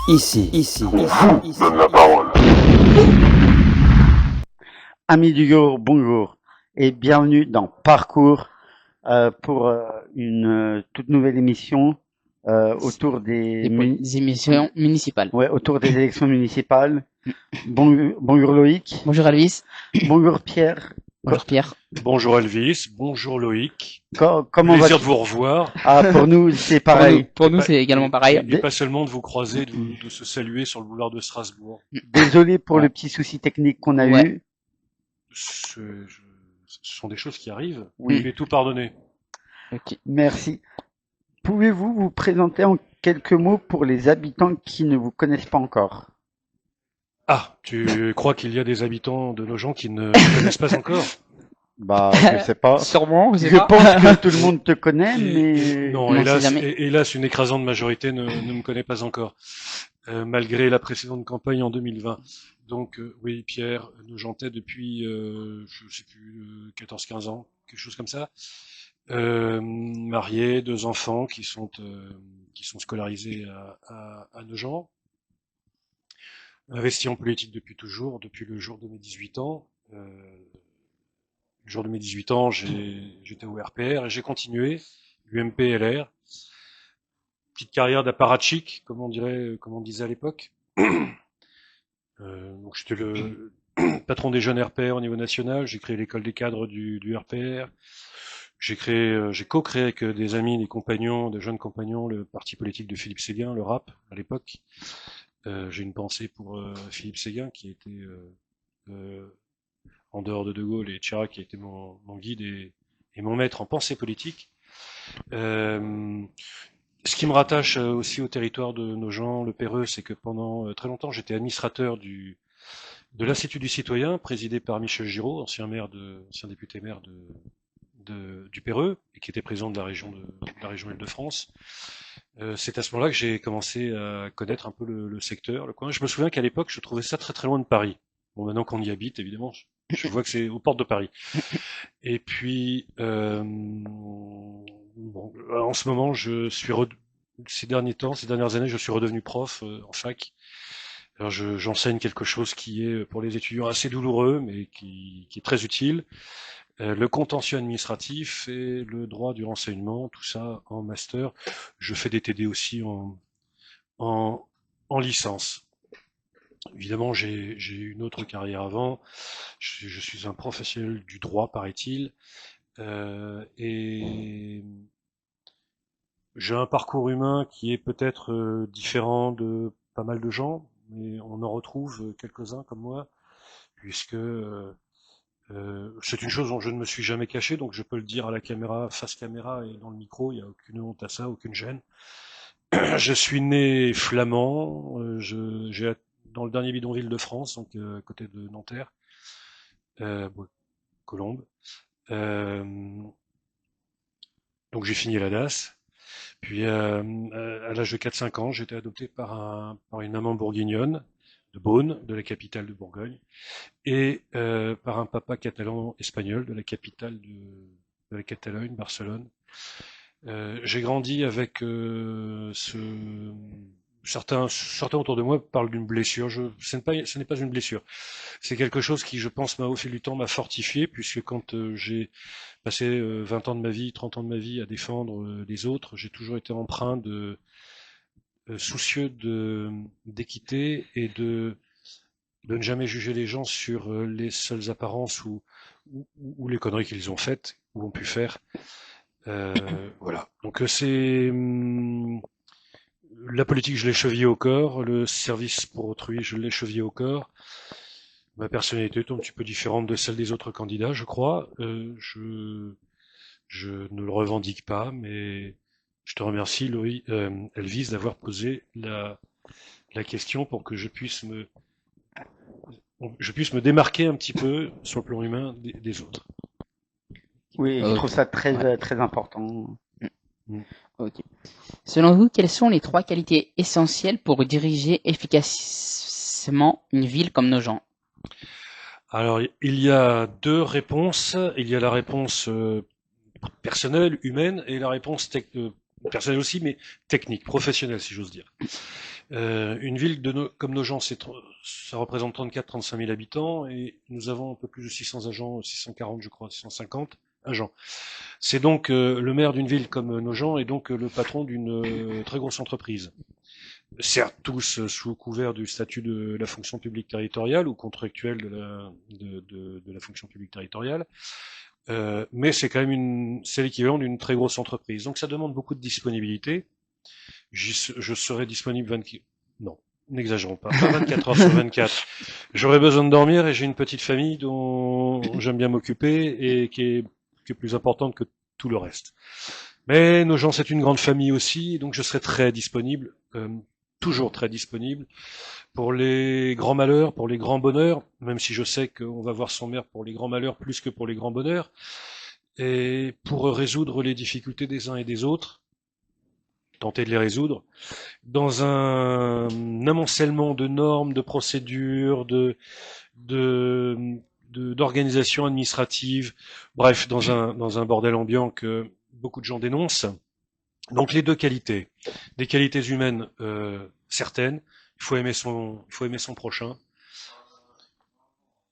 Donne la parole. Amis du Go, bonjour et bienvenue dans Parcours pour une toute nouvelle émission autour des Des émissions municipales. autour des élections municipales. Bonjour Loïc. Bonjour Elvis. Bonjour Pierre. Bonjour Pierre. Bonjour Elvis, bonjour Loïc. Comment Plaisir vas-tu? de vous revoir. Ah, pour nous c'est pareil. Pour nous c'est également pareil. Et pas seulement de vous croiser, de se saluer sur le boulevard de Strasbourg. Désolé pour le petit souci technique qu'on a Ouais. eu. Ce sont des choses qui arrivent. Oui. Il est tout pardonné. Ok. Merci. Pouvez-vous vous présenter en quelques mots pour les habitants qui ne vous connaissent pas encore? Ah, tu crois qu'il y a des habitants de nos gens qui ne me connaissent pas encore? Bah, je sais pas. Sûrement, je sais Je pas. pense que tout le monde te connaît, mais Non, On sait hélas, jamais. hélas, une écrasante majorité ne me connaît pas encore, malgré la précédente campagne en 2020. Donc, oui, Pierre, Nogentais depuis, je sais plus, 14-15 ans, quelque chose comme ça. Marié, 2 enfants qui sont scolarisés à Nogent. Investi en politique depuis toujours, depuis le jour de mes 18 ans. Le jour de mes 18 ans, j'étais au RPR et j'ai continué, UMP LR. Petite carrière d'apparatchik, comme on disait à l'époque. Donc j'étais le patron des jeunes RPR au niveau national, j'ai créé l'école des cadres du RPR. J'ai co-créé avec des amis, des compagnons, des jeunes compagnons, le parti politique de Philippe Séguin, le RAP, à l'époque. J'ai une pensée pour Philippe Séguin, qui était en dehors de De Gaulle et Chirac, qui a été mon guide et mon maître en pensée politique. Ce qui me rattache aussi au territoire de Nogent, le Perreux, c'est que pendant très longtemps, j'étais administrateur de l'Institut du Citoyen, présidé par Michel Giraud, ancien député maire du Perreux, et qui était président de la région Île-de-France. C'est à ce moment-là que j'ai commencé à connaître un peu le secteur, le coin. Je me souviens qu'à l'époque, je trouvais ça très très loin de Paris. Bon, maintenant qu'on y habite, évidemment, je vois que c'est aux portes de Paris. Et puis, bon, en ce moment, ces dernières années, je suis redevenu prof en fac. Alors, j'enseigne quelque chose qui est pour les étudiants assez douloureux, mais qui est très utile. Le contentieux administratif et le droit du renseignement, tout ça en master. Je fais des TD aussi en licence. Évidemment, j'ai une autre carrière avant. Je suis un professionnel du droit, paraît-il, et j'ai un parcours humain qui est peut-être différent de pas mal de gens, mais on en retrouve quelques-uns comme moi, puisque c'est une chose dont je ne me suis jamais caché, donc je peux le dire à la caméra, face caméra et dans le micro, il n'y a aucune honte à ça, aucune gêne. Je suis né flamand, j'ai dans le dernier bidonville de France, donc côté de Nanterre, bon, Colombes. Donc j'ai fini la DAS. Puis à l'âge de 4-5 ans, j'ai été adopté par une maman bourguignonne de Beaune, de la capitale de Bourgogne, et par un papa catalan espagnol de la capitale de la Catalogne, Barcelone. J'ai grandi avec certains autour de moi parlent d'une blessure. Ce n'est pas une blessure. C'est quelque chose qui, je pense, au fil du temps, m'a fortifié, puisque quand j'ai passé 20 ans de ma vie, 30 ans de ma vie à défendre les autres, j'ai toujours été empreint soucieux d'équité et de ne jamais juger les gens sur les seules apparences ou les conneries qu'ils ont faites ou ont pu faire. Voilà. Donc la politique, je l'ai chevillée au corps. Le service pour autrui, je l'ai chevillé au corps. Ma personnalité est un petit peu différente de celle des autres candidats, je crois. Je ne le revendique pas, mais je te remercie, Elvis, d'avoir posé la question pour que je puisse me démarquer un petit peu sur le plan humain des autres. oui, je Ok. trouve ça très Ouais. très important. Ok. Selon vous, quelles sont les 3 qualités essentielles pour diriger efficacement une ville comme Nogent? Alors, il y a 2 réponses. Il y a la réponse personnelle, humaine, et la réponse personnelle aussi, mais technique, professionnelle, si j'ose dire. Une ville comme Nogent, ça représente 34-35 000 habitants et nous avons un peu plus de 600 agents, 640 je crois, 650 agents. C'est donc le maire d'une ville comme Nogent est donc le patron d'une très grosse entreprise. Certes, tous sous couvert du statut de la fonction publique territoriale ou contractuel de la fonction publique territoriale, mais c'est quand même c'est l'équivalent d'une très grosse entreprise. Donc ça demande beaucoup de disponibilité. Je serai disponible 24, non, n'exagérons pas 24 heures sur 24. J'aurai besoin de dormir et j'ai une petite famille dont j'aime bien m'occuper et qui est plus importante que tout le reste. Mais nos gens, c'est une grande famille aussi, donc je serai très disponible, toujours très disponible pour les grands malheurs, pour les grands bonheurs, même si je sais qu'on va voir son maire pour les grands malheurs plus que pour les grands bonheurs, et pour résoudre les difficultés des uns et des autres, tenter de les résoudre, dans un amoncellement de normes, de procédures, d'organisation administrative, bref, dans un bordel ambiant que beaucoup de gens dénoncent. Donc les deux qualités, des qualités humaines certaines, il faut aimer son prochain,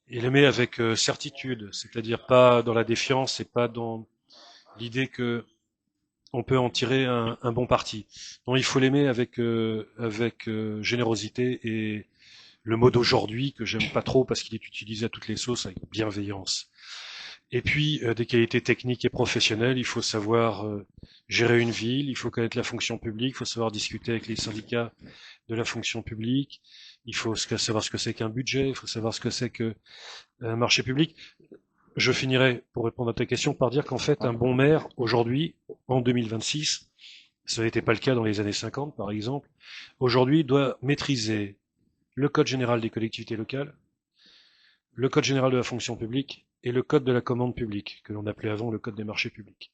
et l'aimer avec certitude, c'est-à-dire pas dans la défiance et pas dans l'idée que on peut en tirer un bon parti. Donc il faut l'aimer avec générosité et le mot d'aujourd'hui que j'aime pas trop parce qu'il est utilisé à toutes les sauces avec bienveillance. Et puis des qualités techniques et professionnelles, il faut savoir gérer une ville, il faut connaître la fonction publique, il faut savoir discuter avec les syndicats de la fonction publique, il faut savoir ce que c'est qu'un budget, il faut savoir ce que c'est qu'un marché public. Je finirai, pour répondre à ta question, par dire qu'en fait, un bon maire, aujourd'hui, en 2026, ce n'était pas le cas dans les années 50, par exemple, aujourd'hui doit maîtriser le Code général des collectivités locales, le Code général de la fonction publique et le Code de la commande publique, que l'on appelait avant le Code des marchés publics.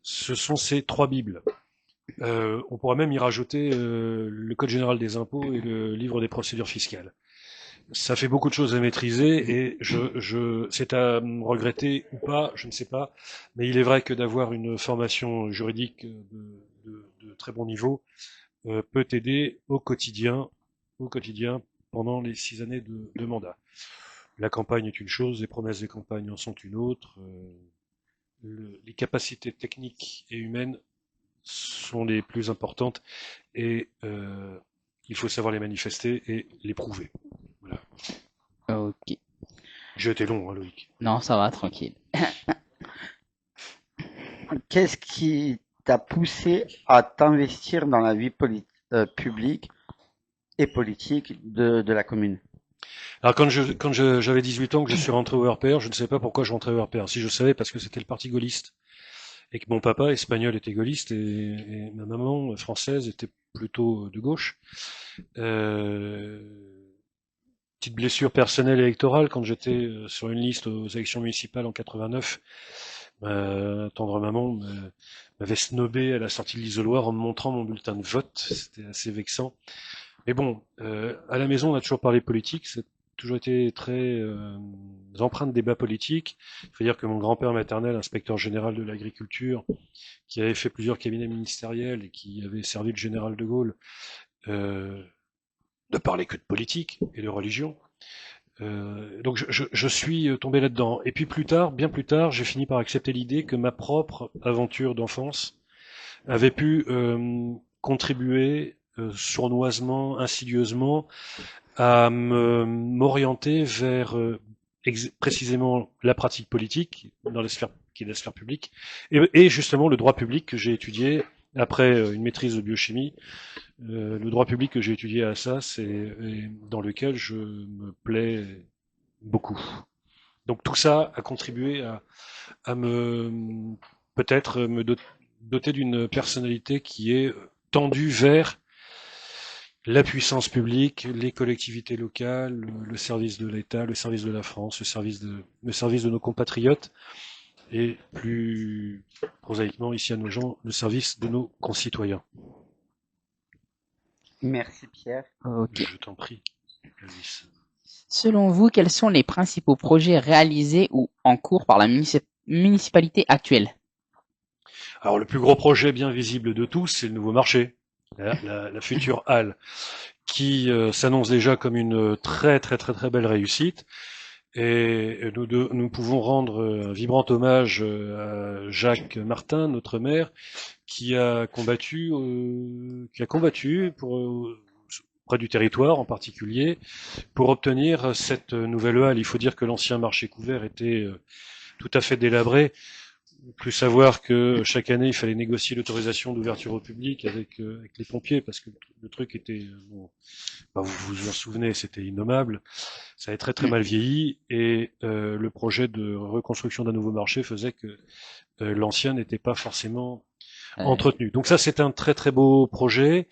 Ce sont ces trois bibles. On pourra même y rajouter le Code général des impôts et le livre des procédures fiscales. Ça fait beaucoup de choses à maîtriser et c'est à regretter ou pas, je ne sais pas, mais il est vrai que d'avoir une formation juridique de très bon niveau peut aider au quotidien pendant les 6 années de mandat. La campagne est une chose, les promesses des campagnes en sont une autre. Les capacités techniques et humaines sont les plus importantes et il faut savoir les manifester et les prouver. Voilà. Ok. J'ai été long, hein, Loïc. Non, ça va, tranquille. Qu'est-ce qui t'a poussé à t'investir dans la vie publique et politique de la commune? Alors quand j'avais 18 ans que je suis rentré au RPR, je ne savais pas pourquoi je rentrais au RPR. Si je savais, parce que c'était le parti gaulliste. Et que mon papa, espagnol, était gaulliste et ma maman, française, était plutôt de gauche. Petite blessure personnelle électorale, quand j'étais sur une liste aux élections municipales en 89, ma tendre maman m'avait snobé à la sortie de l'isoloir en me montrant mon bulletin de vote. C'était assez vexant. Mais bon, à la maison, on a toujours parlé politique. C'est toujours été très empreint de débat politique. Il faut dire que mon grand-père maternel, inspecteur général de l'agriculture, qui avait fait plusieurs cabinets ministériels et qui avait servi le général de Gaulle, ne parlait que de politique et de religion. Donc je suis tombé là-dedans. Et puis plus tard, bien plus tard, j'ai fini par accepter l'idée que ma propre aventure d'enfance avait pu contribuer sournoisement, insidieusement, à m'orienter vers précisément la pratique politique dans la sphère qui est la sphère publique et justement le droit public que j'ai étudié après une maîtrise de biochimie. Le droit public que j'ai étudié à ça, c'est dans lequel je me plais beaucoup. Donc tout ça a contribué à me peut-être me doter d'une personnalité qui est tendue vers la puissance publique, les collectivités locales, le service de l'État, le service de la France, le service de nos compatriotes, et plus prosaïquement ici à Nogent, le service de nos concitoyens. Merci Pierre. Ok. Je t'en prie, Alice. Selon vous, quels sont les principaux projets réalisés ou en cours par la municipalité actuelle? Alors le plus gros projet bien visible de tous, c'est le nouveau marché. la future halle, qui s'annonce déjà comme une très très très très belle réussite. Et nous pouvons rendre un vibrant hommage à Jacques Martin, notre maire, qui a combattu pour près du territoire en particulier pour obtenir cette nouvelle halle. Il faut dire que l'ancien marché couvert était tout à fait délabré. Plus savoir que chaque année il fallait négocier l'autorisation d'ouverture au public avec les pompiers parce que le truc était bon, bah, vous vous en souvenez, c'était innommable. Ça avait très très mal vieilli et le projet de reconstruction d'un nouveau marché faisait que l'ancien n'était pas forcément entretenu. Donc ça c'est un très très beau projet.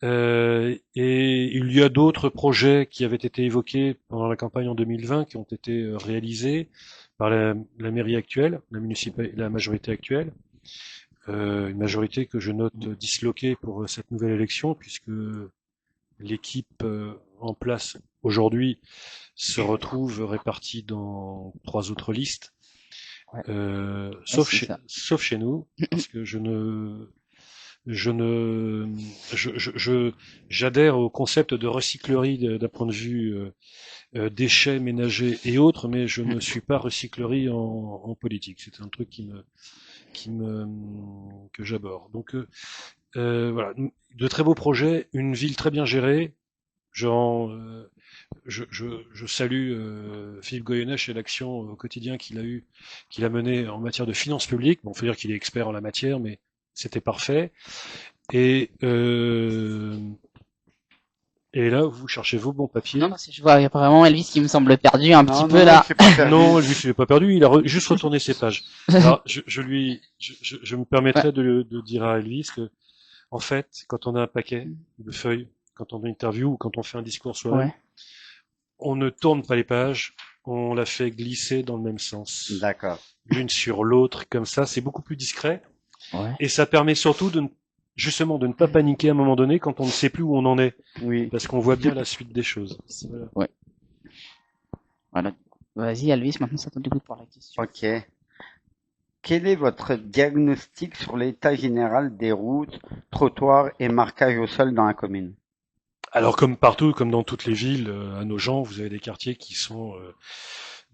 Et il y a d'autres projets qui avaient été évoqués pendant la campagne en 2020 qui ont été réalisés par la mairie actuelle, la majorité actuelle. Une majorité que je note disloquée pour cette nouvelle élection puisque l'équipe en place aujourd'hui se retrouve répartie dans 3 autres listes, Ouais. sauf c'est ça. chez nous, parce que j'adhère au concept de recyclerie d'un point de vue déchets ménagers et autres, mais je ne suis pas recyclerie en politique. C'est un truc que j'aborde. Donc voilà, de très beaux projets, une ville très bien gérée. Je salue Philippe Goyeneche et l'action au quotidien qu'il a menée en matière de finances publiques. Bon, faut dire qu'il est expert en la matière, mais c'était parfait. Et là, vous cherchez vos bons papiers. Non, parce que je vois apparemment Elvis qui me semble perdu un petit peu non, là. c'est pas perdu. Non, lui, il n'est pas perdu. Il a juste retourné ses pages. Alors, je me permettrais de dire à Elvis que, en fait, quand on a un paquet de feuilles, quand on interview ou quand on fait un discours soi-même, Ouais. on ne tourne pas les pages, on la fait glisser dans le même sens. D'accord. L'une sur l'autre, comme ça, c'est beaucoup plus discret. Ouais. Et ça permet surtout justement de ne pas paniquer à un moment donné quand on ne sait plus où on en est. Oui. Parce qu'on voit bien la suite des choses. Voilà. Ouais. Voilà. Vas-y Elvis, maintenant ça te dégoûte pour la question. Ok. Quel est votre diagnostic sur l'état général des routes, trottoirs et marquages au sol dans la commune? Alors comme partout, comme dans toutes les villes, à Nogent, vous avez des quartiers qui sont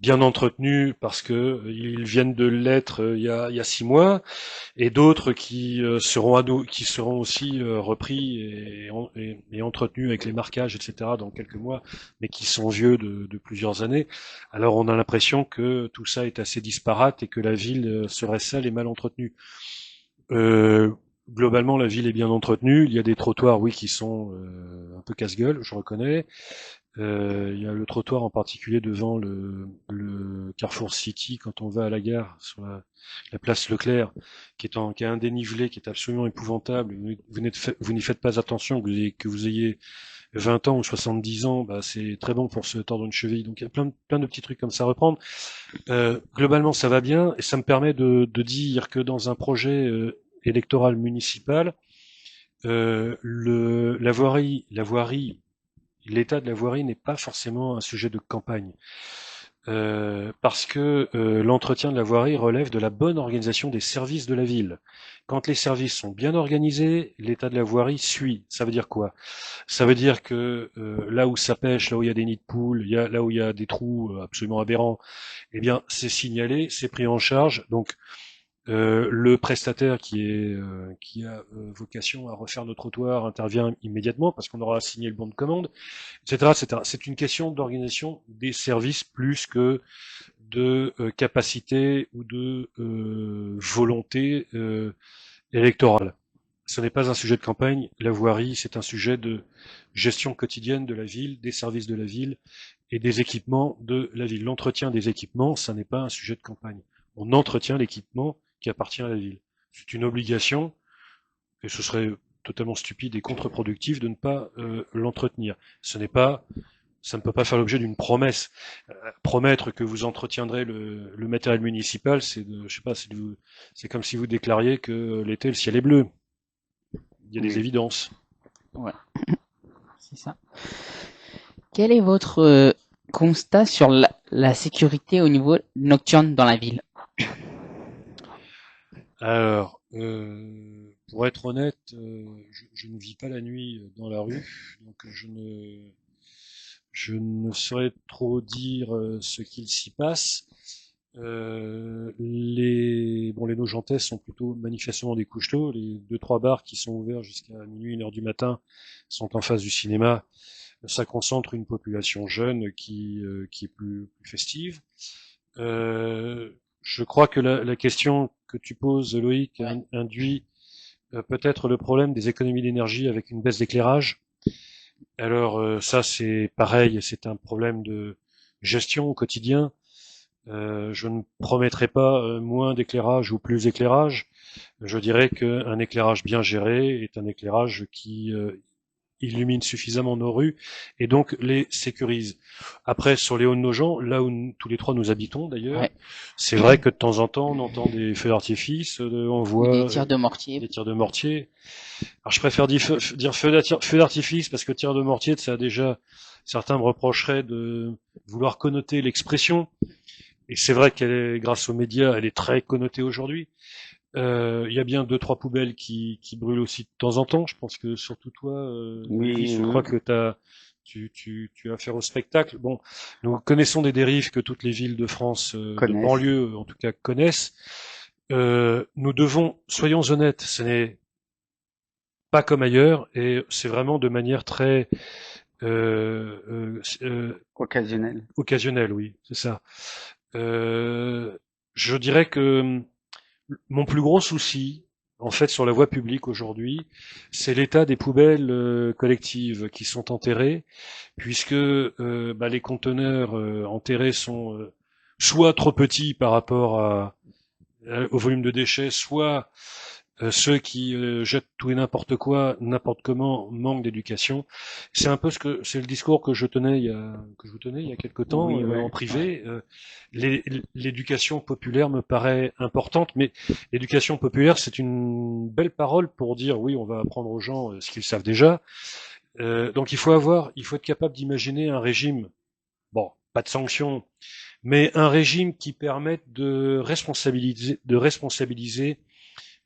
bien entretenus parce que ils viennent de l'être il y a 6 mois, et d'autres qui seront aussi repris et entretenus avec les marquages, etc. dans quelques mois, mais qui sont vieux de plusieurs années. Alors on a l'impression que tout ça est assez disparate et que la ville serait sale et mal entretenue. Globalement, la ville est bien entretenue. Il y a des trottoirs, oui, qui sont un peu casse-gueule, je reconnais. Il y a le trottoir en particulier devant le Carrefour City quand on va à la gare sur la place Leclerc, qui a un dénivelé qui est absolument épouvantable. Vous n'y faites pas attention, que vous ayez 20 ans ou 70 ans, bah, c'est très bon pour se tordre une cheville. Donc il y a plein de petits trucs comme ça à reprendre. Globalement, ça va bien et ça me permet de dire que dans un projet électoral municipal, la voirie, l'état de la voirie n'est pas forcément un sujet de campagne. Parce que l'entretien de la voirie relève de la bonne organisation des services de la ville. Quand les services sont bien organisés, l'état de la voirie suit. Ça veut dire quoi? Ça veut dire que là où ça pêche, là où il y a des nids de poules, là où il y a des trous absolument aberrants, eh bien c'est signalé, c'est pris en charge. Donc le prestataire qui a vocation à refaire nos trottoirs intervient immédiatement parce qu'on aura signé le bon de commande, etc., etc. C'est une question d'organisation des services plus que de capacité ou de volonté électorale. Ce n'est pas un sujet de campagne. La voirie, c'est un sujet de gestion quotidienne de la ville, des services de la ville et des équipements de la ville. L'entretien des équipements, ça n'est pas un sujet de campagne. On entretient l'équipement qui appartient à la ville. C'est une obligation, et ce serait totalement stupide et contre-productif de ne pas l'entretenir. Ça ne peut pas faire l'objet d'une promesse. Promettre que vous entretiendrez le matériel municipal, c'est comme si vous déclariez que l'été le ciel est bleu. Il y a des évidences. Ouais. C'est ça. Quel est votre constat sur la sécurité au niveau nocturne dans la ville? Alors, Pour être honnête, je ne vis pas la nuit dans la rue, donc je ne saurais trop dire ce qu'il s'y passe. Les Nogentais sont plutôt manifestement des couches-tôt. Les deux trois bars qui sont ouverts jusqu'à minuit, 1 heure du matin, sont en face du cinéma. Ça concentre une population jeune qui est plus festive. Je crois que la question que tu poses, Loïc, Ouais. induit peut-être le problème des économies d'énergie avec une baisse d'éclairage. Alors ça, c'est pareil, c'est un problème de gestion au quotidien. Je ne promettrai pas moins d'éclairage ou plus d'éclairage. Je dirais qu'un éclairage bien géré est un éclairage qui illumine suffisamment nos rues et donc les sécurise. Après, sur les Hauts-de-Nogent, là où tous les trois nous habitons d'ailleurs, Ouais. c'est vrai que de temps en temps, on entend des feux d'artifice, on Ou voit des tirs de mortier. des tirs de mortier. Alors je préfère dire feu d'artifice parce que tir de mortier, ça a déjà, certains me reprocheraient de vouloir connoter l'expression. Et c'est vrai qu'elle est, grâce aux médias, elle est très connotée aujourd'hui. Il y a bien 2-3 poubelles qui brûlent aussi de temps en temps. Je pense que surtout toi, Oui, Elvis, je oui. crois que tu as affaire au spectacle. Bon, nous connaissons des dérives que toutes les villes de France, de Connaissent. banlieue en tout cas, connaissent. Nous devons, soyons honnêtes, ce n'est pas comme ailleurs et c'est vraiment de manière très Occasionnel. occasionnelle, oui, c'est ça. Je dirais que mon plus gros souci, en fait, sur la voie publique aujourd'hui, c'est l'état des poubelles collectives qui sont enterrées, puisque les conteneurs enterrés sont soit trop petits par rapport au volume de déchets, soit ceux qui jettent tout et n'importe quoi, n'importe comment, manquent d'éducation. C'est un peu c'est le discours que je vous tenais il y a quelque temps Oui, ouais. en privé. L'éducation populaire me paraît importante, mais l'éducation populaire, c'est une belle parole pour dire oui, on va apprendre aux gens ce qu'ils savent déjà. Donc il faut être capable d'imaginer un régime, bon, pas de sanctions, mais un régime qui permette de responsabiliser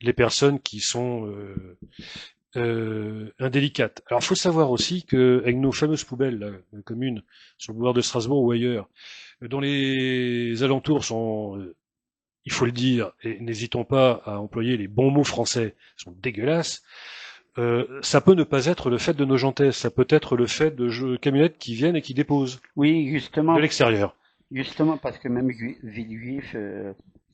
les personnes qui sont indélicates. Alors, il faut savoir aussi que avec nos fameuses poubelles là, communes sur le boulevard de Strasbourg ou ailleurs, dont les alentours sont, il faut le dire, et n'hésitons pas à employer les bons mots français, sont dégueulasses. Ça peut ne pas être le fait de nos gentesses, ça peut être le fait de camionnettes qui viennent et qui déposent Oui, de justement, l'extérieur. parce que même Villejuif,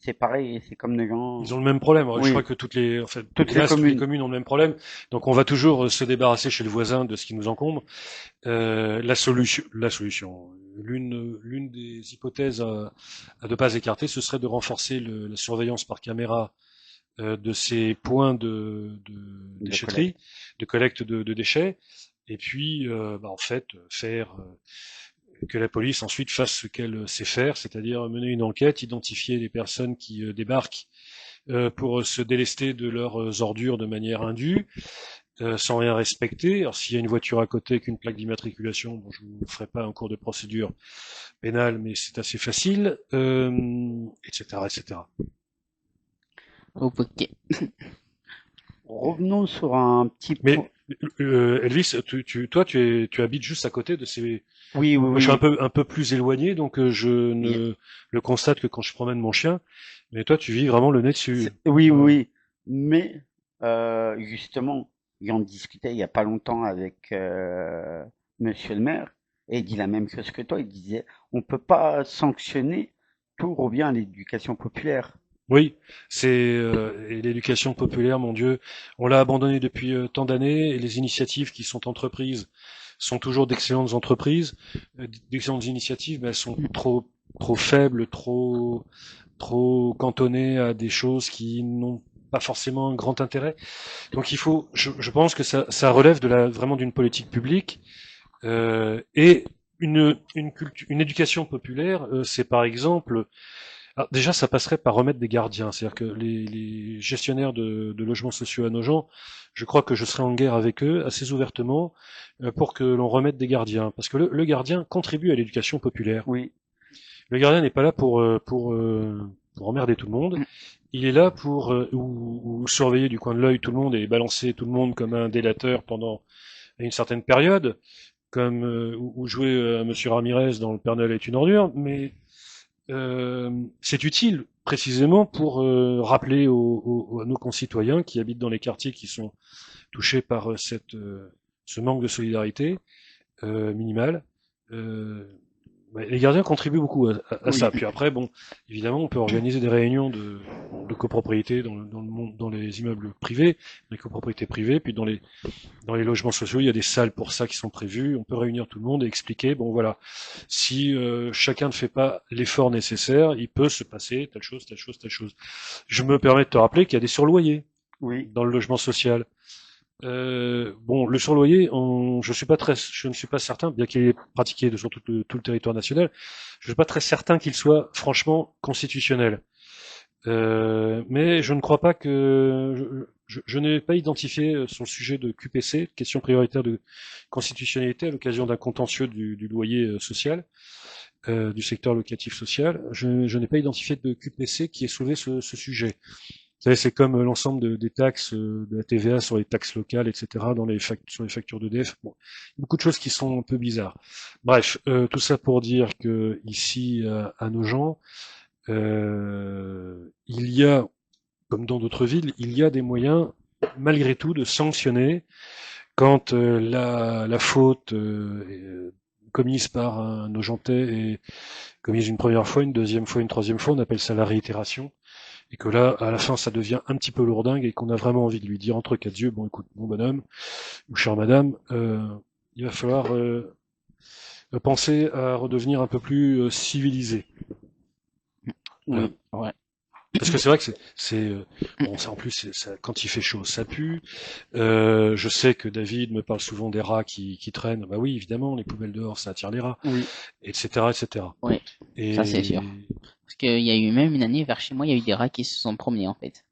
c'est pareil, c'est comme les gens. Ils ont le même problème. Je Oui, crois que toutes les hélas, toutes les communes. communes ont le même problème. Donc, on va toujours se débarrasser chez le voisin de ce qui nous encombre. La solution, l'une des hypothèses à ne pas écarter, ce serait de renforcer la surveillance par caméra de ces points de De déchetterie, de collecte de déchets, et puis, en fait, faire que la police ensuite fasse ce qu'elle sait faire, c'est-à-dire mener une enquête, identifier les personnes qui débarquent pour se délester de leurs ordures de manière indue, sans rien respecter. Alors s'il y a une voiture à côté avec une plaque d'immatriculation, bon, je vous ferai pas un cours de procédure pénale, mais c'est assez facile, etc., etc. Ok. Revenons sur un petit Mais point. Elvis, tu habites juste à côté de ces. Oui, oui, Moi, je suis oui. un peu plus éloigné, donc je ne le constate que quand je promène mon chien. Mais toi, tu vis vraiment le nez dessus. Oui, oui. Mais justement, j'en discutais il y a pas longtemps avec Monsieur le maire, et il dit la même chose que toi. Il disait, on peut pas sanctionner, tout revient à l'éducation populaire. Oui, et l'éducation populaire, mon Dieu, on l'a abandonné depuis tant d'années, et les initiatives qui sont entreprises sont toujours d'excellentes entreprises, d'excellentes initiatives, mais elles sont trop faibles, trop cantonnées à des choses qui n'ont pas forcément un grand intérêt. Donc je pense que ça relève vraiment d'une politique publique et une éducation populaire, c'est par exemple. Alors déjà, ça passerait par remettre des gardiens. C'est-à-dire que les gestionnaires de logements sociaux à Nogent, je crois que je serai en guerre avec eux assez ouvertement pour que l'on remette des gardiens. Parce que le gardien contribue à l'éducation populaire. Oui, Le gardien n'est pas là pour emmerder tout le monde. Il est là pour ou surveiller du coin de l'œil tout le monde et balancer tout le monde comme un délateur pendant une certaine période, comme ou jouer à Monsieur Ramirez dans Le Père Noël est une ordure, mais c'est utile précisément pour rappeler à nos concitoyens qui habitent dans les quartiers qui sont touchés par ce manque de solidarité minimale. Les gardiens contribuent beaucoup à ça. Oui. Puis après, bon, évidemment, on peut organiser des réunions de copropriété dans les immeubles privés, les copropriétés privées, puis dans les logements sociaux, il y a des salles pour ça qui sont prévues. On peut réunir tout le monde et expliquer, bon voilà, si chacun ne fait pas l'effort nécessaire, il peut se passer telle chose, telle chose, telle chose. Je me permets de te rappeler qu'il y a des surloyers Oui. dans le logement social. Bon, le surloyer, je ne suis pas certain, bien qu'il est pratiqué sur tout le territoire national, je ne suis pas très certain qu'il soit franchement constitutionnel. Mais je ne crois pas que je n'ai pas identifié son sujet de QPC, question prioritaire de constitutionnalité, à l'occasion d'un contentieux du loyer social, du secteur locatif social. Je n'ai pas identifié de QPC qui ait soulevé ce sujet. Vous savez, c'est comme l'ensemble des taxes, de la TVA sur les taxes locales, etc., sur les factures d'EDF. Bon, beaucoup de choses qui sont un peu bizarres. Bref, tout ça pour dire que ici, à Nogent, il y a, comme dans d'autres villes, il y a des moyens, malgré tout, de sanctionner quand la faute commise par un Nogentais est commise une première fois, une deuxième fois, une troisième fois, on appelle ça la réitération. Et que là, à la fin, ça devient un petit peu lourdingue et qu'on a vraiment envie de lui dire entre quatre yeux, bon écoute, mon bonhomme, ou chère madame, il va falloir penser à redevenir un peu plus civilisé. Oui. Ouais. Parce que c'est vrai que bon, ça, en plus, quand il fait chaud, ça pue. Je sais que David me parle souvent des rats qui traînent. Bah oui, évidemment, les poubelles dehors, ça attire les rats, Oui. etc., etc. Ouais, Et ça c'est sûr. Parce qu'il y a eu même une année vers chez moi, il y a eu des rats qui se sont promenés en fait.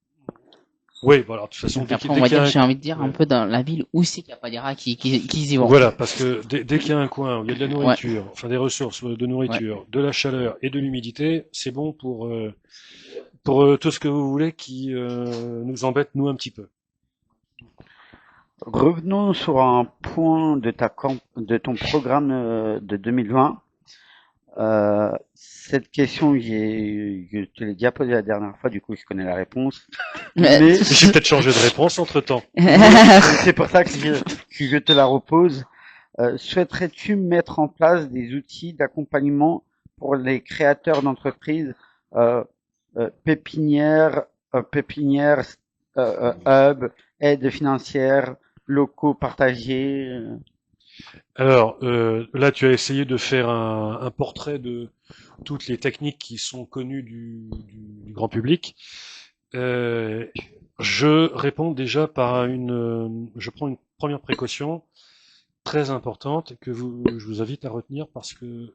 oui, voilà. De toute façon, Donc dès après, qu'il on va dès qu'il y a dire, un- j'ai envie de dire un ouais. peu dans la ville où c'est qu'il n'y a pas des rats qui y vont. Voilà, parce que dès qu'il y a un coin où il y a de la Ouais, nourriture, enfin des ressources de ouais. nourriture, de la chaleur et de l'humidité, c'est bon pour tout ce que vous voulez qui nous embête nous un petit peu. Revenons sur un point de ton programme de 2020. Cette question, je te l'ai déjà posée la dernière fois, du coup je connais la réponse. Mais J'ai peut-être changé de réponse entre temps. c'est pour ça que je te la repose. Souhaiterais-tu mettre en place des outils d'accompagnement pour les créateurs d'entreprises, euh, pépinières, hub, aides financières, locaux partagés? Alors là, tu as essayé de faire un portrait de toutes les techniques qui sont connues du grand public. Euh, je réponds déjà je prends une première précaution très importante je vous invite à retenir parce que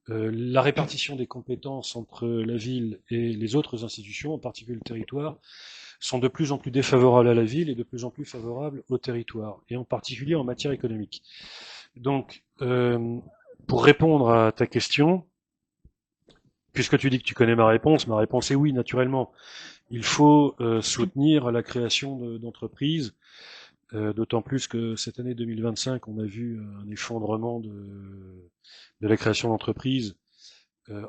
la répartition des compétences entre la ville et les autres institutions, en particulier le territoire, sont de plus en plus défavorables à la ville et de plus en plus favorables au territoire, et en particulier en matière économique. Donc, pour répondre à ta question, puisque tu dis que tu connais ma réponse est oui, naturellement. Il faut soutenir la création d'entreprises, d'autant plus que cette année 2025, on a vu un effondrement de la création d'entreprises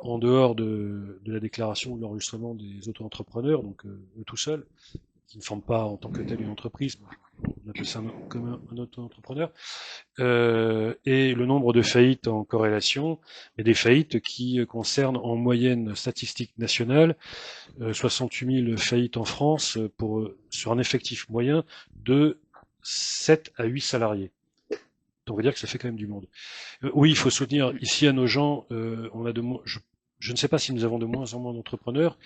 en dehors de la déclaration de l'enregistrement des auto-entrepreneurs, donc eux tout seuls, qui ne forment pas en tant que tel une entreprise, on appelle ça comme un auto-entrepreneur, et le nombre de faillites en corrélation, et des faillites qui concernent en moyenne statistique nationale 68 000 faillites en France sur un effectif moyen de 7 à 8 salariés. Donc on va dire que ça fait quand même du monde. Oui, il faut soutenir ici à nos gens, on a je ne sais pas si nous avons de moins en moins d'entrepreneurs.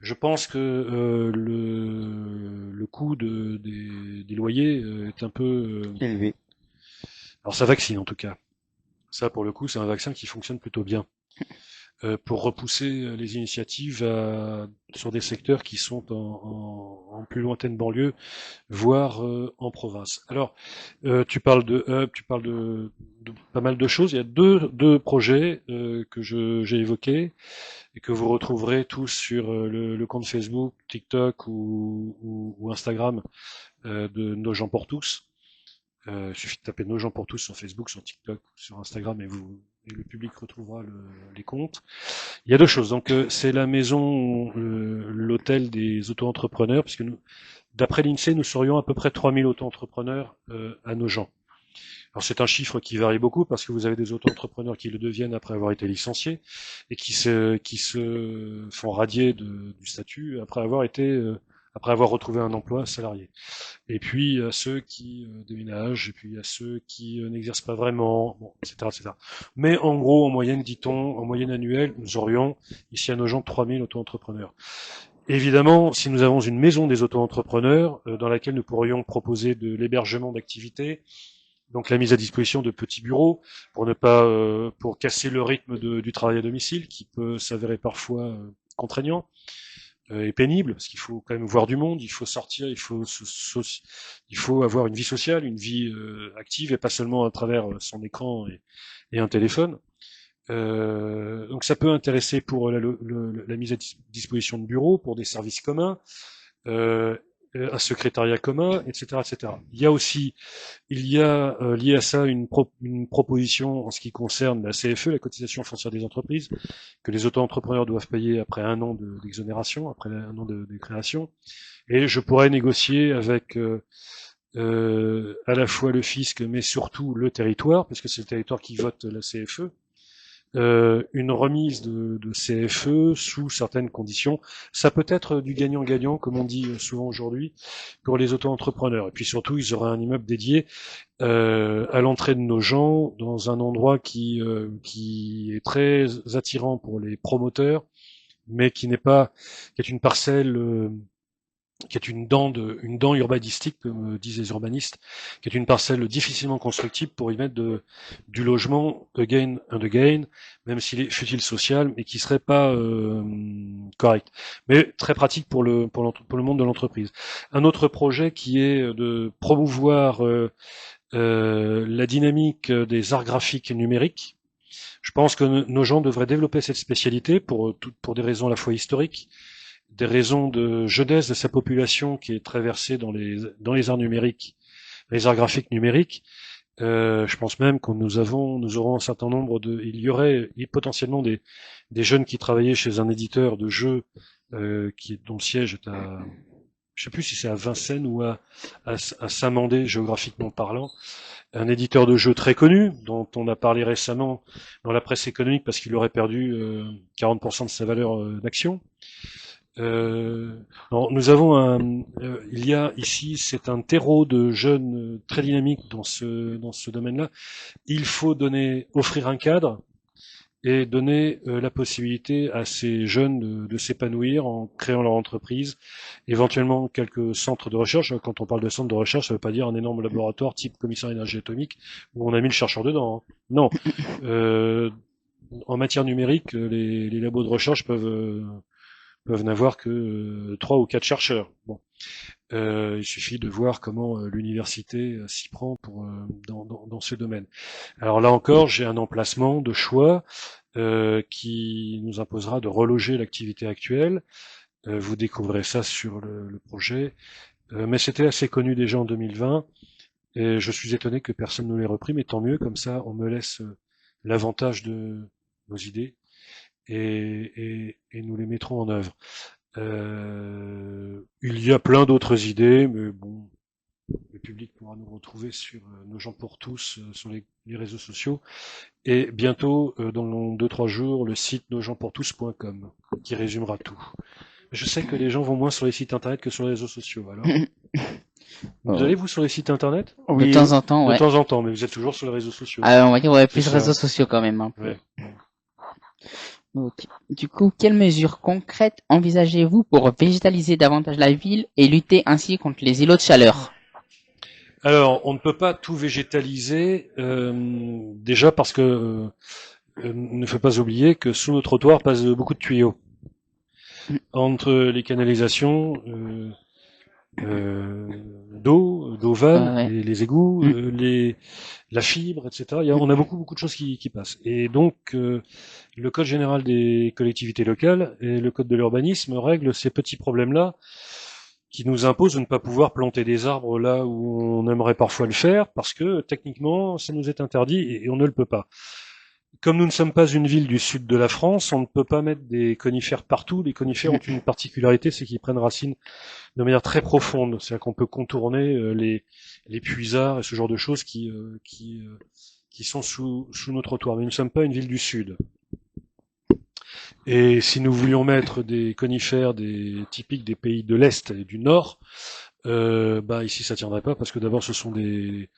Je pense que le coût des loyers est un peu Élevé. alors ça vaccine en tout cas. Ça pour le coup, c'est un vaccin qui fonctionne plutôt bien. pour repousser les initiatives sur des secteurs qui sont en plus lointaine banlieue, voire en province. Alors, tu parles de hub, tu parles de pas mal de choses. Il y a deux projets que j'ai évoqués et que vous retrouverez tous sur le compte Facebook, TikTok ou Instagram de Nos gens pour tous. Il suffit de taper Nos gens pour tous sur Facebook, sur TikTok, sur Instagram et le public retrouvera les comptes. Il y a deux choses. Donc c'est la maison, l'hôtel des auto-entrepreneurs, puisque nous, d'après l'INSEE, nous serions à peu près 3000 auto-entrepreneurs à Nogent. Alors c'est un chiffre qui varie beaucoup parce que vous avez des auto-entrepreneurs qui le deviennent après avoir été licenciés et qui se font radier du statut après avoir retrouvé un emploi salarié. Et puis à ceux qui déménagent, et puis à ceux qui n'exercent pas vraiment, bon, etc., etc. Mais en gros, en moyenne, dit-on, en moyenne annuelle, nous aurions ici à Nogent 3000 auto-entrepreneurs. Évidemment, si nous avons une maison des auto-entrepreneurs dans laquelle nous pourrions proposer de l'hébergement d'activités, donc la mise à disposition de petits bureaux pour ne pas pour casser le rythme du travail à domicile qui peut s'avérer parfois contraignant et pénible parce qu'il faut quand même voir du monde, il faut sortir, il faut avoir une vie sociale, une vie active et pas seulement à travers son écran et un téléphone. Donc ça peut intéresser pour la mise à disposition de bureaux, pour des services communs, un secrétariat commun, etc., etc. Il y a lié à ça une proposition en ce qui concerne la CFE, la cotisation foncière des entreprises, que les auto-entrepreneurs doivent payer après un an d'exonération, après un an de création. Et je pourrais négocier avec à la fois le fisc, mais surtout le territoire, parce que c'est le territoire qui vote la CFE. Une remise de CFE sous certaines conditions. Ça peut être du gagnant-gagnant, comme on dit souvent aujourd'hui, pour les auto-entrepreneurs. Et puis surtout, ils auraient un immeuble dédié à l'entrée de Nogent, dans un endroit qui est très attirant pour les promoteurs, mais qui est une parcelle qui est une dent urbanistique, comme disent les urbanistes, qui est une parcelle difficilement constructible pour y mettre du logement again and again, même s'il est fut-il social, mais qui serait pas correct. Mais très pratique pour le monde de l'entreprise. Un autre projet qui est de promouvoir la dynamique des arts graphiques numériques. Je pense que nos gens devraient développer cette spécialité pour des raisons à la fois historiques, des raisons de jeunesse de sa population qui est très versée dans les arts numériques, les arts graphiques numériques. Je pense même que nous aurons un certain nombre il y aurait potentiellement des jeunes qui travaillaient chez un éditeur de jeux dont le siège est je sais plus si c'est à Vincennes ou à Saint-Mandé géographiquement parlant, un éditeur de jeux très connu dont on a parlé récemment dans la presse économique parce qu'il aurait perdu 40% de sa valeur d'action. Nous avons il y a ici, c'est un terreau de jeunes très dynamiques dans ce domaine-là. Il faut offrir un cadre et donner la possibilité à ces jeunes de s'épanouir en créant leur entreprise, éventuellement quelques centres de recherche. Quand on parle de centre de recherche, ça ne veut pas dire un énorme laboratoire type commissaire énergie atomique où on a mis le chercheur dedans. Hein. Non. En matière numérique, les labos de recherche peuvent n'avoir que 3 ou 4 chercheurs. Bon. Il suffit de voir comment l'université s'y prend dans ce domaine. Alors là encore, j'ai un emplacement de choix qui nous imposera de reloger l'activité actuelle. Vous découvrez ça sur le projet. Mais c'était assez connu déjà en 2020 et je suis étonné que personne ne l'ait repris, mais tant mieux, comme ça on me laisse l'avantage de nos idées et nous les mettrons en œuvre. Il y a plein d'autres idées, mais bon, le public pourra nous retrouver sur Nos gens pour tous, sur les réseaux sociaux, et bientôt, dans 2-3 jours, le site nosgenspourtous.com, qui résumera tout. Je sais que les gens vont moins sur les sites internet que sur les réseaux sociaux, alors. Vous allez, vous, sur les sites internet? Oui, de temps en temps, ouais. De temps en temps, mais vous êtes toujours sur les réseaux sociaux. On va dire, ouais, plus réseaux sociaux quand même. Hein. Ouais. Okay. Du coup, quelles mesures concrètes envisagez-vous pour végétaliser davantage la ville et lutter ainsi contre les îlots de chaleur? Alors, on ne peut pas tout végétaliser, déjà parce que ne faut pas oublier que sous nos trottoirs passent beaucoup de tuyaux. Entre les canalisations d'eau, d'ovale, Ouais. les égouts, Mm. la fibre, etc. On a beaucoup de choses qui passent. Et donc, le Code général des collectivités locales et le Code de l'urbanisme règlent ces petits problèmes-là qui nous imposent de ne pas pouvoir planter des arbres là où on aimerait parfois le faire, parce que techniquement, ça nous est interdit et on ne le peut pas. Comme nous ne sommes pas une ville du sud de la France, on ne peut pas mettre des conifères partout. Les conifères ont une particularité, c'est qu'ils prennent racine de manière très profonde. C'est-à-dire qu'on peut contourner les puisards et ce genre de choses qui sont sous nos trottoirs. Mais nous ne sommes pas une ville du sud. Et si nous voulions mettre des conifères typiques des pays de l'Est et du Nord, ici ça tiendrait pas parce que d'abord ce sont des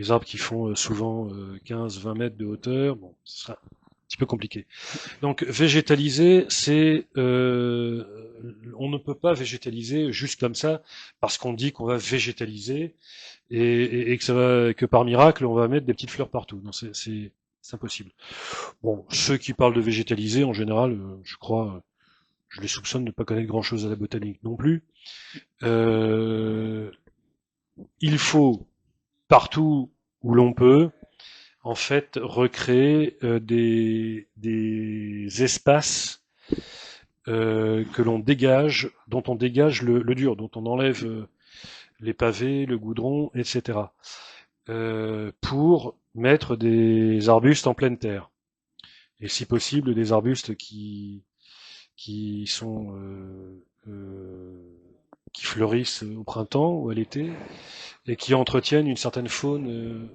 arbres qui font souvent 15-20 mètres de hauteur. Bon, ce sera un petit peu compliqué. Donc végétaliser, on ne peut pas végétaliser juste comme ça parce qu'on dit qu'on va végétaliser et que par miracle on va mettre des petites fleurs partout. Non, c'est impossible. Bon, ceux qui parlent de végétaliser, en général, je crois, je les soupçonne de ne pas connaître grand-chose à la botanique non plus. Il faut, partout où l'on peut, en fait, recréer des espaces que l'on dégage, dont on dégage le dur, dont on enlève les pavés, le goudron, etc. Pour mettre des arbustes en pleine terre. Et si possible, des arbustes qui sont qui fleurissent au printemps ou à l'été et qui entretiennent une certaine faune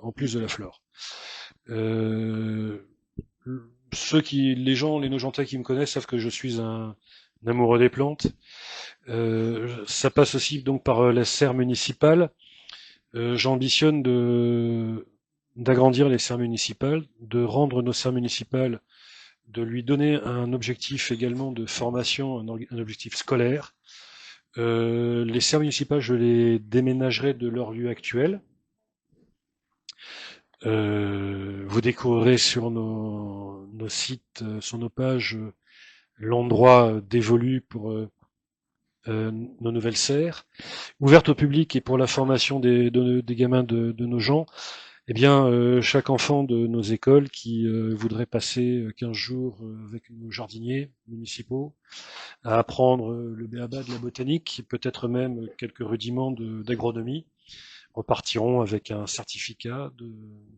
en plus de la flore. Les Nogentais qui me connaissent savent que je suis un amoureux des plantes. Ça passe aussi donc par la serre municipale. J'ambitionne d'agrandir les serres municipales, de rendre nos serres municipales, de lui donner un objectif également de formation, un objectif scolaire. Les serres municipales, je les déménagerai de leur lieu actuel. Vous découvrirez sur nos sites, sur nos pages, l'endroit dévolu pour nos nouvelles serres, ouvertes au public et pour la formation des gamins de nos gens. Eh bien, chaque enfant de nos écoles qui voudrait passer 15 jours avec nos jardiniers municipaux à apprendre le b.a.-ba de la botanique, peut-être même quelques rudiments d'agronomie, repartiront avec un certificat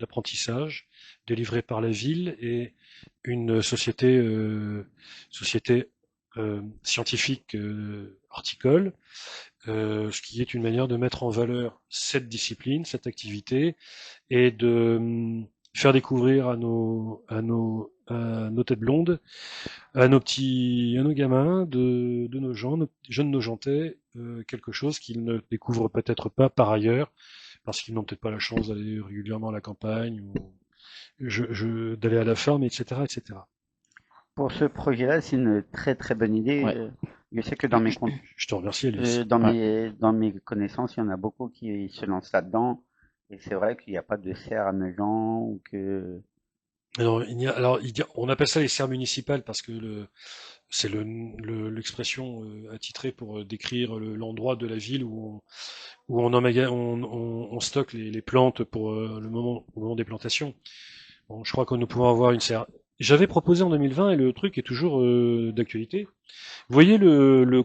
d'apprentissage délivré par la ville et une société scientifique horticole, ce qui est une manière de mettre en valeur cette discipline, cette activité, et de faire découvrir à nos têtes blondes, à nos gamins, de nos gens, nos jeunes Nogentais, quelque chose qu'ils ne découvrent peut-être pas par ailleurs, parce qu'ils n'ont peut-être pas la chance d'aller régulièrement à la campagne ou d'aller à la ferme, etc., etc. Pour ce projet-là, c'est une très très bonne idée. Ouais. Je sais que dans mes Je te remercie, Alice. dans mes connaissances, il y en a beaucoup qui se lancent là-dedans. Et c'est vrai qu'il n'y a pas de serre à Nogent ou que Alors, on appelle ça les serres municipales parce que c'est l'expression attitrée pour décrire l'endroit de la ville où on stocke les plantes pour au moment des plantations. Bon, je crois que nous pouvons avoir une serre. J'avais proposé en 2020 et le truc est toujours d'actualité. Vous voyez ce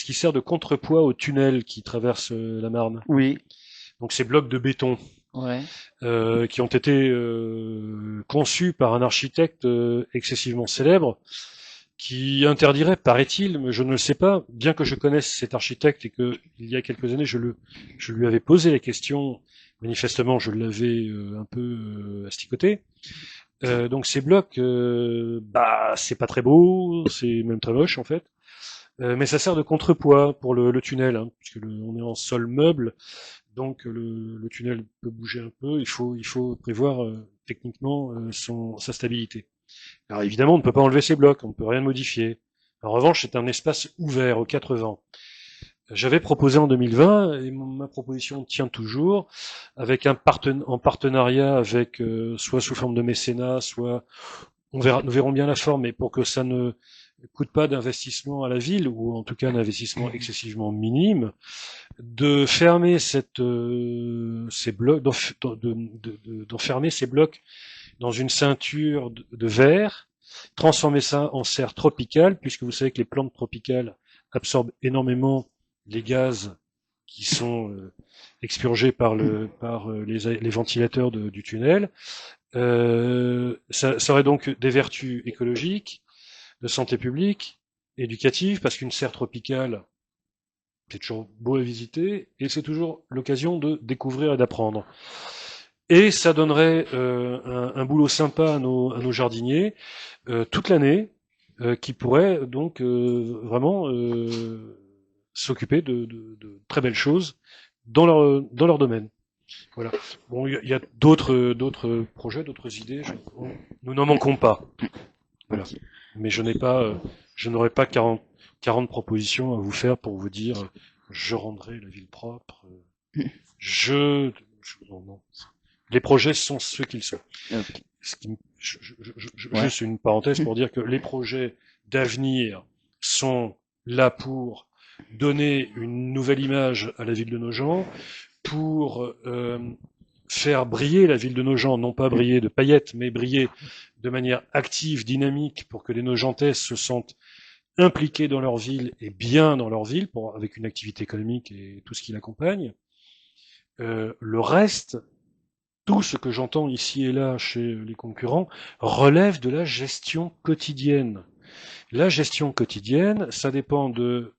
qui sert de contrepoids au tunnel qui traverse la Marne. oui, Donc ces blocs de béton Ouais. qui ont été conçus par un architecte excessivement célèbre qui interdirait, paraît-il, mais je ne le sais pas, bien que je connaisse cet architecte et que il y a quelques années je lui avais posé la question, manifestement je l'avais un peu asticoté. Donc ces blocs, c'est pas très beau, c'est même très moche en fait, mais ça sert de contrepoids pour le tunnel, hein, puisque on est en sol meuble, donc le tunnel peut bouger un peu, il faut prévoir techniquement sa stabilité. Alors évidemment, on ne peut pas enlever ces blocs, on ne peut rien modifier. En revanche, c'est un espace ouvert aux quatre vents. J'avais proposé en 2020, et ma proposition tient toujours, avec en partenariat avec soit sous forme de mécénat, soit nous verrons bien la forme, mais pour que ça ne coûte pas d'investissement à la ville, ou en tout cas un investissement excessivement minime, de fermer ces blocs, d'enfermer ces blocs dans une ceinture de verre, transformer ça en serre tropicale, puisque vous savez que les plantes tropicales absorbent énormément les gaz qui sont expurgés par les ventilateurs du tunnel. Ça aurait donc des vertus écologiques, de santé publique, éducatives, parce qu'une serre tropicale, c'est toujours beau à visiter, et c'est toujours l'occasion de découvrir et d'apprendre. Et ça donnerait un boulot sympa à nos jardiniers toute l'année, qui pourraient donc vraiment s'occuper de très belles choses dans leur domaine. Voilà. Bon, il y a d'autres projets, d'autres idées. Nous n'en manquons pas. Voilà. Ok. Mais je n'aurai pas 40 propositions à vous faire pour vous dire je rendrai la ville propre. Non, non. Les projets sont ce qu'ils sont. Ok. Ouais. Juste une parenthèse pour dire que les projets d'avenir sont là pour donner une nouvelle image à la ville de Nogent, pour faire briller la ville de Nogent, non pas briller de paillettes, mais briller de manière active, dynamique, pour que les Nogentais se sentent impliqués dans leur ville et bien dans leur ville, avec une activité économique et tout ce qui l'accompagne. Le reste, tout ce que j'entends ici et là chez les concurrents, relève de la gestion quotidienne. La gestion quotidienne, ça dépend de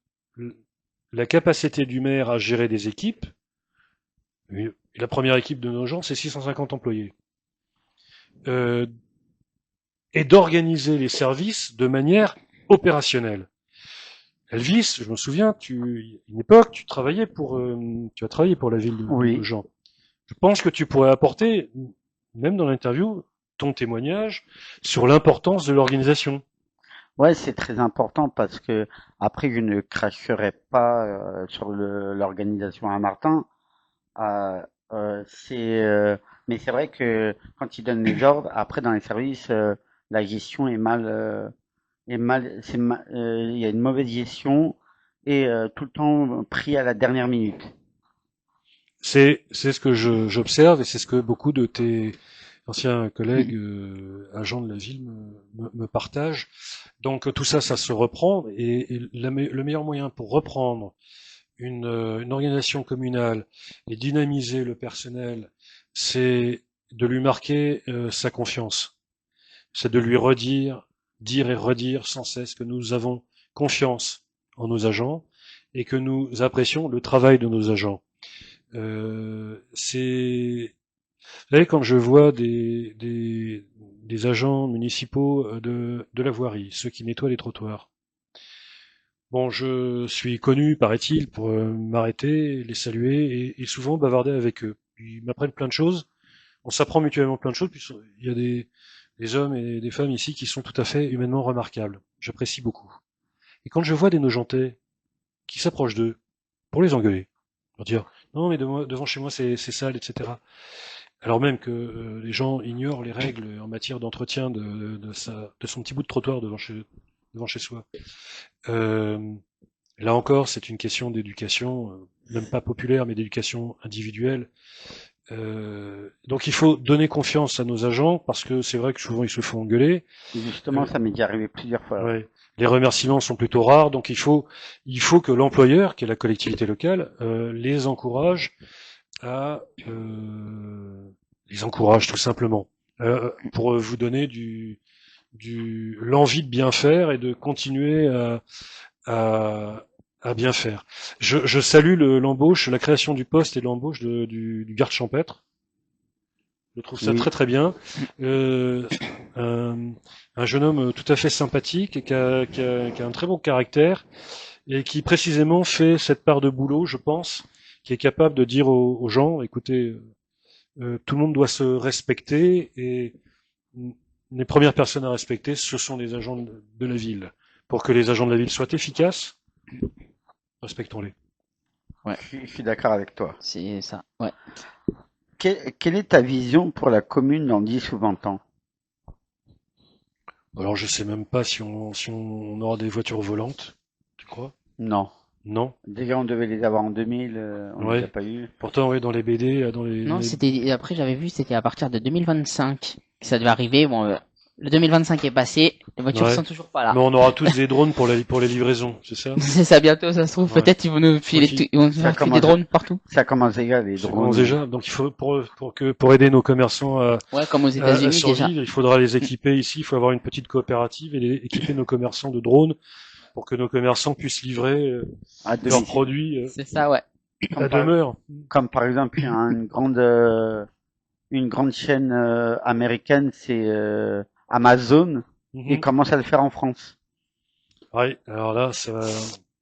la capacité du maire à gérer des équipes. La première équipe de Nogent, c'est 650 employés. Et d'organiser les services de manière opérationnelle. Elvis, je me souviens, une époque, tu as travaillé pour la ville de Oui. Nogent. Je pense que tu pourrais apporter, même dans l'interview, ton témoignage sur l'importance de l'organisation. Ouais, c'est très important parce que après, je ne cracherai pas sur l'organisation à Martin. Euh, c'est, mais c'est vrai que quand il donne les ordres, après dans les services, la gestion il y a une mauvaise gestion et tout le temps pris à la dernière minute. C'est ce que j'observe et c'est ce que beaucoup de tes anciens collègues agents de la ville me partagent. Donc tout ça, ça se reprend et le meilleur moyen pour reprendre une organisation communale et dynamiser le personnel, c'est de lui marquer sa confiance. C'est de lui dire et redire sans cesse que nous avons confiance en nos agents et que nous apprécions le travail de nos agents. Vous savez, quand je vois des agents municipaux de la voirie, ceux qui nettoient les trottoirs, bon, je suis connu, paraît-il, pour m'arrêter, les saluer et souvent bavarder avec eux. Ils m'apprennent plein de choses, on s'apprend mutuellement plein de choses, puis il y a des hommes et des femmes ici qui sont tout à fait humainement remarquables. J'apprécie beaucoup. Et quand je vois des Nogentais qui s'approchent d'eux pour les engueuler, leur dire non mais devant chez moi c'est sale, etc. Alors même que les gens ignorent les règles en matière d'entretien de son petit bout de trottoir devant chez soi. Euh, Là encore, c'est une question d'éducation, même pas populaire, mais d'éducation individuelle. Donc il faut donner confiance à nos agents parce que c'est vrai que souvent ils se font engueuler. Justement, Euh, ça m'est déjà arrivé plusieurs fois. ouais. Les remerciements sont plutôt rares, donc il faut que l'employeur, qui est la collectivité locale, les encourage à les encourage tout simplement pour vous donner l'envie de bien faire et de continuer à, à bien faire. Je salue l'embauche, la création du poste et l'embauche du garde champêtre. Je trouve ça Oui, très très bien. Euh, un, un jeune homme tout à fait sympathique et qui a un très bon caractère et qui précisément fait cette part de boulot, je pense, qui est capable de dire aux gens, écoutez, tout le monde doit se respecter et les premières personnes à respecter, ce sont les agents de la ville. Pour que les agents de la ville soient efficaces, respectons-les. Ouais, Je suis d'accord avec toi. c'est ça. Ouais. Quelle est ta vision pour la commune dans 10 ou 20 ans? Alors je sais même pas si on aura des voitures volantes, tu crois? Non. Non? Déjà, on devait les avoir en 2000, on les a Ouais. pas eu. Pourtant, ouais, dans les BD, Non, c'était après j'avais vu c'était à partir de 2025 que ça devait arriver. Bon, le 2025 est passé, les voitures Ouais. sont toujours pas Mais là. on aura tous des drones pour les livraisons, c'est ça? C'est ça bientôt, ça se trouve. Ouais. Peut-être ils vont nous filer, Donc, ils vont nous Ça faire filer des commence, drones partout. ça commence déjà, les ça commence drones. déjà. Donc il faut pour aider nos commerçants Ouais, comme aux à États-Unis déjà. survivre, il faudra les équiper ici. Il faut avoir une petite coopérative et équiper nos commerçants de drones pour que nos commerçants puissent livrer À leurs domicile. produits C'est ça, ouais. à demeure. Comme par exemple, il y a une grande chaîne américaine, c'est Amazon. Ils Mhm. commencent à le faire en France. Ouais. Alors là, ça va.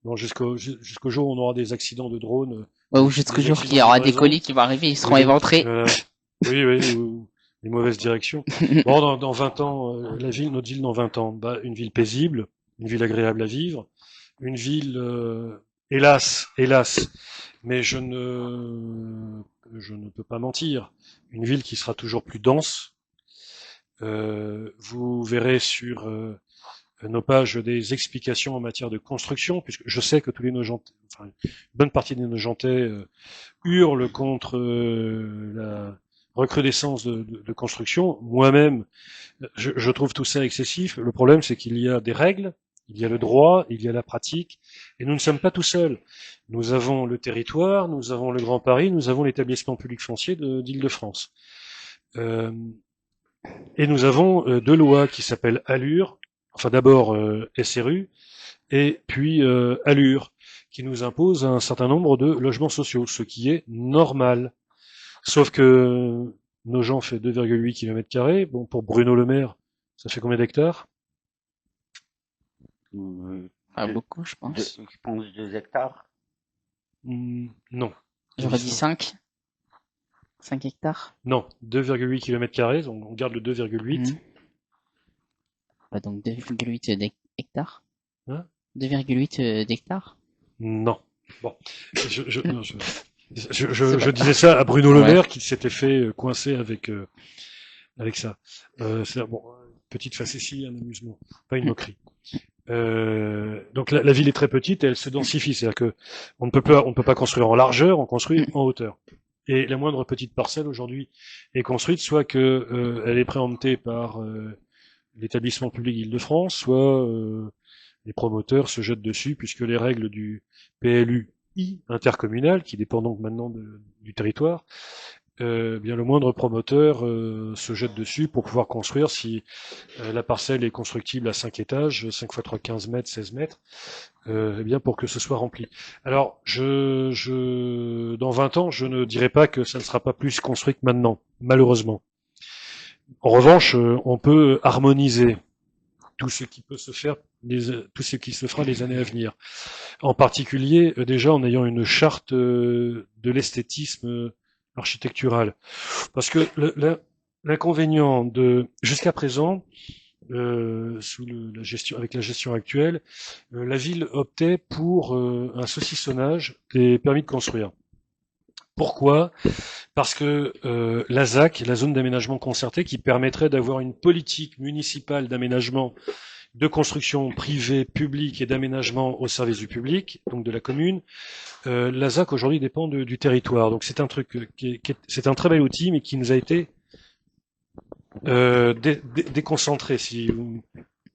Bon, jusqu'au jour où on aura des accidents de drones, Ouais, ou jusqu'au des jour accidents qu'il y de aura des livraison. colis qui vont arriver, ils seront Oui, éventrés. oui, oui, ou les mauvaises directions. Bon, dans 20 ans, notre ville dans 20 ans, bah, une ville paisible, une ville agréable à vivre, une ville, hélas, mais je ne peux pas mentir, une ville qui sera toujours plus dense. Vous verrez sur nos pages des explications en matière de construction, puisque je sais que tous les Nogentais, enfin, une bonne partie des Nogentais hurlent contre la recrudescence de construction. Moi-même, je trouve tout ça excessif. Le problème, c'est qu'il y a des règles, il y a le droit, il y a la pratique, et nous ne sommes pas tout seuls. Nous avons le territoire, nous avons le Grand Paris, nous avons l'établissement public foncier d'Île-de-France. Euh, et nous avons deux lois qui s'appellent Allure, enfin d'abord SRU, et puis Allure, qui nous impose un certain nombre de logements sociaux, ce qui est normal. Sauf que nos gens fait 2,8 km². Bon, pour Bruno Le Maire, ça fait combien d'hectares? Pas Deux, beaucoup, je pense. je pense 2 hectares. Non. J'aurais dit 5. 5 hectares. Non, 2,8 km², donc on garde le 2,8. Mhm. Bah, donc 2,8 hectares. Hein 2,8 d'hectares. Non. Bon, non, C'est je pas... disais ça à Bruno Le Ouais. Maire qui s'était fait coincer avec ça. C'est bon, petite facétie, un amusement, pas une moquerie. Donc la ville est très petite et elle se densifie, c'est-à-dire que on ne peut pas construire en largeur, on construit en hauteur. Et la moindre petite parcelle aujourd'hui est construite, soit que elle est préemptée par l'établissement public Île-de-France, soit les promoteurs se jettent dessus puisque les règles du PLUi intercommunal, qui dépend donc maintenant du territoire, bien le moindre promoteur se jette dessus pour pouvoir construire si la parcelle est constructible à 5 étages, 5 x 3, 15 mètres, 16 mètres, eh bien pour que ce soit rempli. Alors, dans 20 ans, je ne dirais pas que ça ne sera pas plus construit que maintenant, malheureusement. En revanche, on peut harmoniser tout ce qui peut se faire, tout ce qui se fera les années à venir. En particulier, déjà en ayant une charte de l'esthétisme architectural. Parce que l'inconvénient jusqu'à présent, avec la gestion actuelle, la ville optait pour un saucissonnage des permis de construire. Pourquoi? Parce que la ZAC, la zone d'aménagement concerté, qui permettrait d'avoir une politique municipale d'aménagement de construction privée, publique et d'aménagement au service du public, donc de la commune. La ZAC aujourd'hui dépend du territoire, donc c'est un truc c'est un très bel outil, mais qui nous a été déconcentré, si vous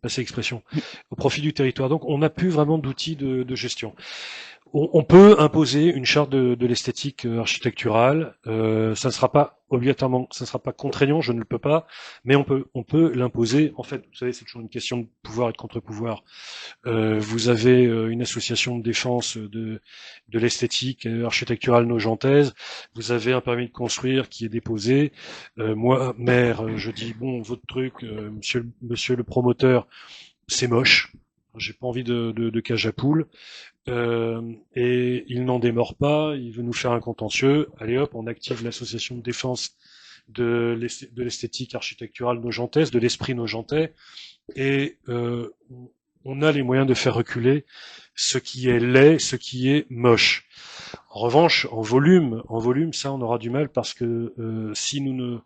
passez l'expression, au profit du territoire. Donc on n'a plus vraiment d'outils de gestion. On peut imposer une charte de l'esthétique architecturale. Ça ne sera pas obligatoirement, ça ne sera pas contraignant, je ne le peux pas, mais on peut l'imposer. En fait, vous savez, c'est toujours une question de pouvoir et de contre-pouvoir. Vous avez une association de défense de l'esthétique architecturale nogentaise. Vous avez un permis de construire qui est déposé. Moi, maire, je dis bon, votre truc, monsieur le promoteur, c'est moche. J'ai pas envie de cage à poules. Et il n'en démord pas, il veut nous faire un contentieux. Allez hop, on active l'association de défense de l'esthétique architecturale nogentaise, de l'esprit nogentais, et on a les moyens de faire reculer ce qui est laid, ce qui est moche. En revanche, en volume, ça, on aura du mal parce que si nous ne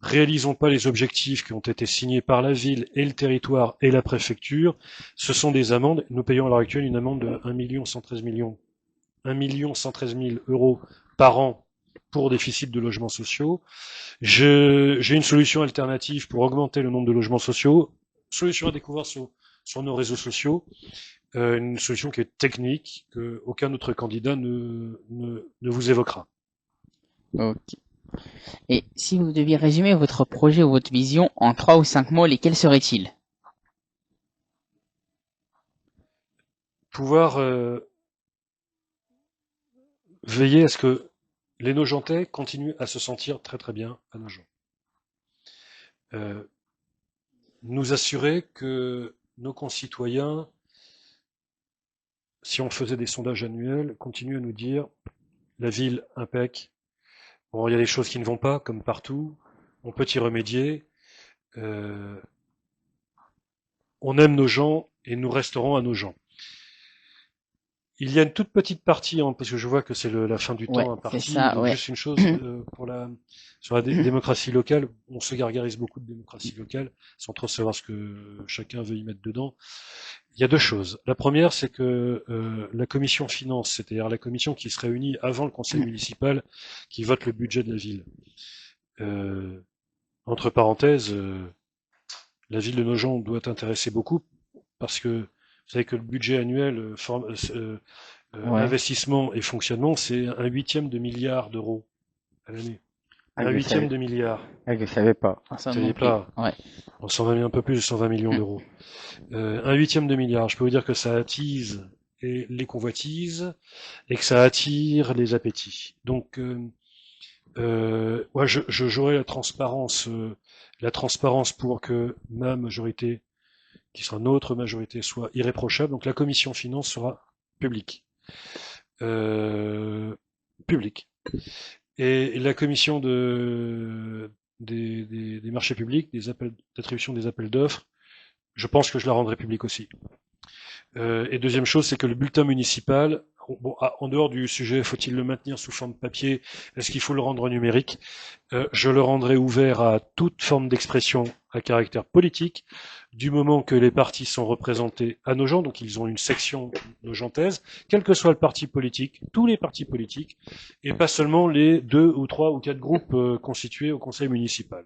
réalisons pas les objectifs qui ont été signés par la ville et le territoire et la préfecture, ce sont des amendes. Nous payons à l'heure actuelle une amende de 1 113 000 € par an pour déficit de logements sociaux. J'ai une solution alternative pour augmenter le nombre de logements sociaux. Solution à découvrir sur nos réseaux sociaux. Une solution qui est technique, que aucun autre candidat ne vous évoquera. Ok. Et si vous deviez résumer votre projet ou votre vision en 3 ou 5 mots, lesquels seraient-ils? Pouvoir veiller à ce que les Nogentais continuent à se sentir très très bien à Nogent. Nous assurer que nos concitoyens, si on faisait des sondages annuels, continuent à nous dire la ville impec. Bon, il y a des choses qui ne vont pas, comme partout. On peut y remédier. On aime nos gens et nous resterons à nos gens. Il y a une toute petite partie, parce que je vois que c'est la fin du temps imparti. Ça, donc juste une chose sur la démocratie locale. On se gargarise beaucoup de démocratie locale, sans trop savoir ce que chacun veut y mettre dedans. Il y a deux choses. La première, c'est que la commission finance, c'est-à-dire la commission qui se réunit avant le conseil municipal, qui vote le budget de la ville. Entre parenthèses, la ville de Nogent doit intéresser beaucoup, parce que vous savez que le budget annuel investissement et fonctionnement, c'est 1/8 de milliard d'euros à l'année. 1/8 de milliard. Ah, je savais pas. Ah, Vous ne saviez pas. Ouais. On 120 un peu plus de 120 millions d'euros. 1/8 de milliard. Je peux vous dire que ça attise les convoitises et que ça attire les appétits. Donc, ouais, je jouerai la transparence pour que ma majorité, qui sera notre majorité, soit irréprochable. Donc la commission finance sera publique. Publique. Et la commission des marchés publics, d'attribution des appels d'offres, je pense que je la rendrai publique aussi. Et deuxième chose, c'est que le bulletin municipal, bon, en dehors du sujet, faut-il le maintenir sous forme papier, est-ce qu'il faut le rendre numérique, je le rendrai ouvert à toute forme d'expression à caractère politique, du moment que les partis sont représentés à Nogent, donc ils ont une section nogentaise, quel que soit le parti politique, tous les partis politiques, et pas seulement les 2 ou 3 ou 4 groupes constitués au conseil municipal.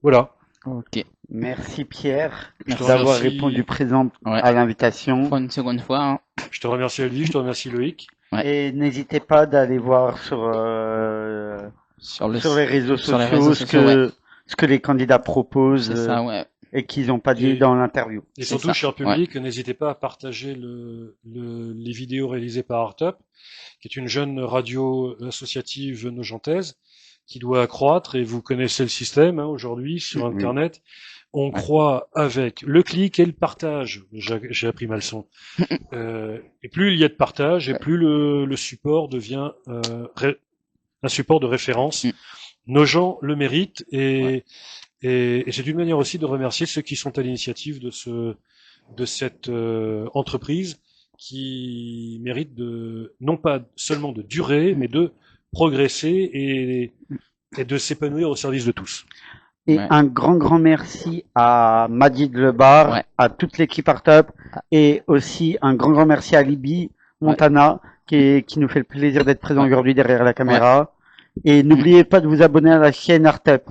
Voilà. Ok. Merci Pierre Merci. d'avoir répondu présent à l'invitation. Pour une seconde fois. Hein. Je te remercie Elvie, je te remercie Loïc. Ouais. Et n'hésitez pas d'aller voir sur les réseaux sociaux ce que les candidats proposent et qu'ils n'ont pas dit dans l'interview. Et surtout, cher public, n'hésitez pas à partager les vidéos réalisées par Artup, qui est une jeune radio associative nogentaise qui doit accroître, et vous connaissez le système aujourd'hui sur Internet. On croit avec le clic et le partage. J'ai appris ma leçon. Et plus il y a de partage, et plus le support devient un support de référence. Nogent le mérite, et c'est une manière aussi de remercier ceux qui sont à l'initiative de cette entreprise qui mérite non pas seulement de durer, mais de progresser et de s'épanouir au service de tous. Et un grand merci à Majid Lebar, à toute l'équipe Artup, et aussi un grand merci à Libby Montana, qui nous fait le plaisir d'être présent aujourd'hui derrière la caméra. Et n'oubliez pas de vous abonner à la chaîne Artup.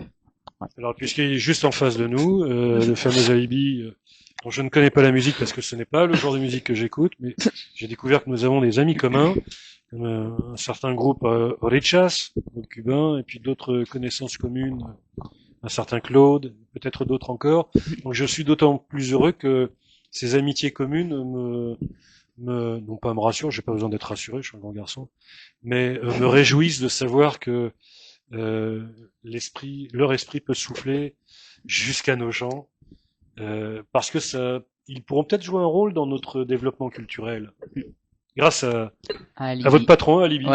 Alors, puisqu'il est juste en face de nous, le fameux Alibi, dont je ne connais pas la musique parce que ce n'est pas le genre de musique que j'écoute, mais j'ai découvert que nous avons des amis communs, comme un certain groupe Richas, cubain, et puis d'autres connaissances communes, un certain Claude, peut-être d'autres encore. Donc je suis d'autant plus heureux que ces amitiés communes non pas me rassurent, j'ai pas besoin d'être rassuré, je suis un grand garçon, mais me réjouissent de savoir que leur esprit peut souffler jusqu'à nos gens, parce que ils pourront peut-être jouer un rôle dans notre développement culturel, grâce à votre patron, Alibi.